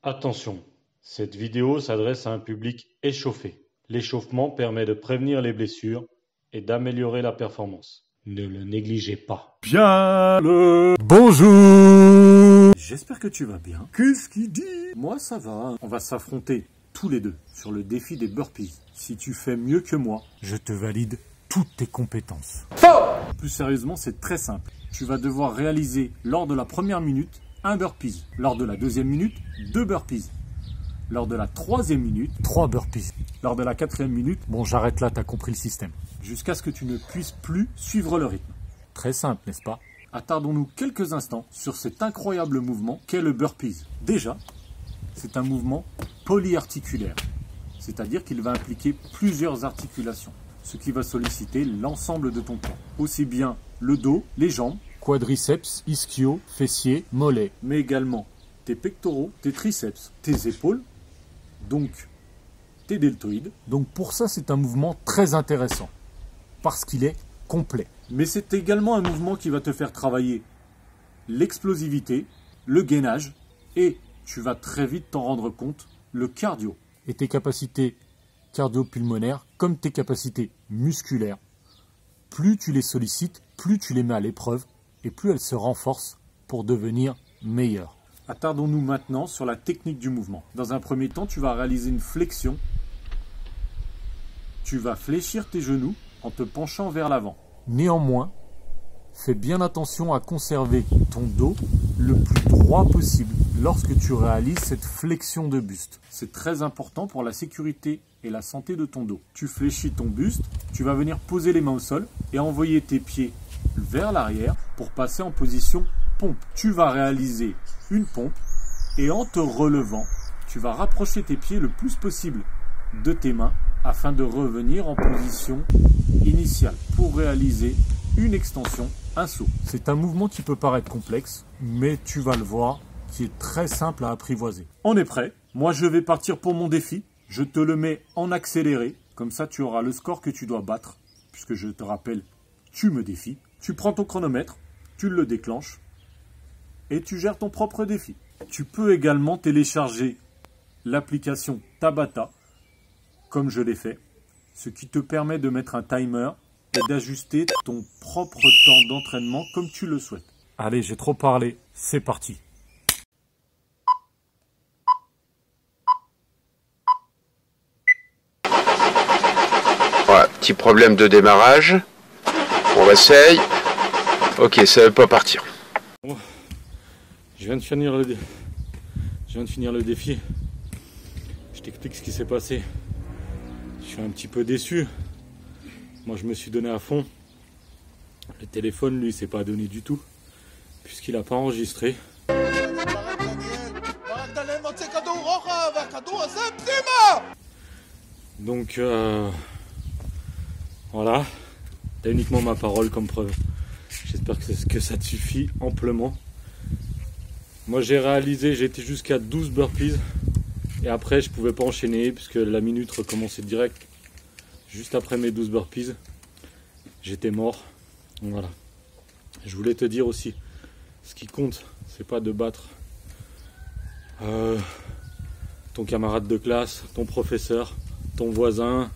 Attention, cette vidéo s'adresse à un public échauffé. L'échauffement permet de prévenir les blessures et d'améliorer la performance. Ne le négligez pas. Bien le bonjour. J'espère que tu vas bien. Qu'est-ce qu'il dit? Moi ça va. On va s'affronter tous les deux sur le défi des burpees. Si tu fais mieux que moi, je te valide toutes tes compétences. Faux! Plus sérieusement, c'est très simple. Tu vas devoir réaliser lors de la première minute un burpees. Lors de la deuxième minute, 2 burpees. Lors de la troisième minute, 3 burpees. Lors de la quatrième minute, bon j'arrête là, t'as compris le système. Jusqu'à ce que tu ne puisses plus suivre le rythme. Très simple, n'est-ce pas? Attardons-nous quelques instants sur cet incroyable mouvement qu'est le burpees. Déjà, c'est un mouvement polyarticulaire. C'est-à-dire qu'il va impliquer plusieurs articulations. Ce qui va solliciter l'ensemble de ton corps. Aussi bien le dos, les jambes, quadriceps, ischio, fessiers, mollets. Mais également tes pectoraux, tes triceps, tes épaules, donc tes deltoïdes. Donc pour ça, c'est un mouvement très intéressant. Parce qu'il est complet. Mais c'est également un mouvement qui va te faire travailler l'explosivité, le gainage et, tu vas très vite t'en rendre compte, le cardio. Et tes capacités cardio-pulmonaires comme tes capacités musculaires, plus tu les sollicites, plus tu les mets à l'épreuve et plus elles se renforcent pour devenir meilleures. Attardons-nous maintenant sur la technique du mouvement. Dans un premier temps, tu vas réaliser une flexion. Tu vas fléchir tes genoux en te penchant vers l'avant. Néanmoins, fais bien attention à conserver ton dos le plus droit possible lorsque tu réalises cette flexion de buste. C'est très important pour la sécurité et la santé de ton dos. Tu fléchis ton buste, tu vas venir poser les mains au sol et envoyer tes pieds vers l'arrière pour passer en position pompe. Tu vas réaliser une pompe et en te relevant, tu vas rapprocher tes pieds le plus possible de tes mains afin de revenir en position initiale pour réaliser une extension, un saut. C'est un mouvement qui peut paraître complexe, mais tu vas le voir, qui est très simple à apprivoiser. On est prêt? Moi, je vais partir pour mon défi. Je te le mets en accéléré. Comme ça, tu auras le score que tu dois battre. Puisque je te rappelle, tu me défies. Tu prends ton chronomètre, tu le déclenches et tu gères ton propre défi. Tu peux également télécharger l'application Tabata, comme je l'ai fait, ce qui te permet de mettre un timer et d'ajuster ton propre temps d'entraînement comme tu le souhaites. Allez, j'ai trop parlé, c'est parti. Voilà, petit problème de démarrage. On essaye. Ok, ça ne veut pas partir. Je viens de finir le défi. Je t'explique ce qui s'est passé. Je suis un petit peu déçu. Moi, je me suis donné à fond. Le téléphone, lui, s'est pas donné du tout, puisqu'il n'a pas enregistré. Donc, voilà. T'as uniquement ma parole comme preuve. J'espère que ça te suffit amplement. Moi, j'ai réalisé, j'ai été jusqu'à 12 burpees. Et après, je pouvais pas enchaîner puisque la minute recommençait direct. Juste après mes 12 burpees, j'étais mort. Donc voilà. Je voulais te dire aussi, ce qui compte, c'est pas de battre ton camarade de classe, ton professeur, ton voisin,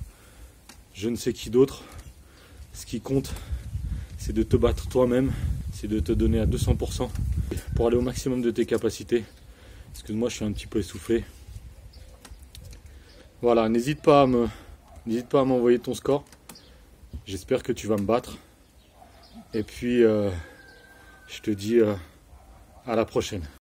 je ne sais qui d'autre. Ce qui compte, c'est de te battre toi-même, c'est de te donner à 200% pour aller au maximum de tes capacités. Excuse-moi, je suis un petit peu essoufflé. Voilà, n'hésite pas à m'envoyer ton score. J'espère que tu vas me battre. Et puis, je te dis à la prochaine.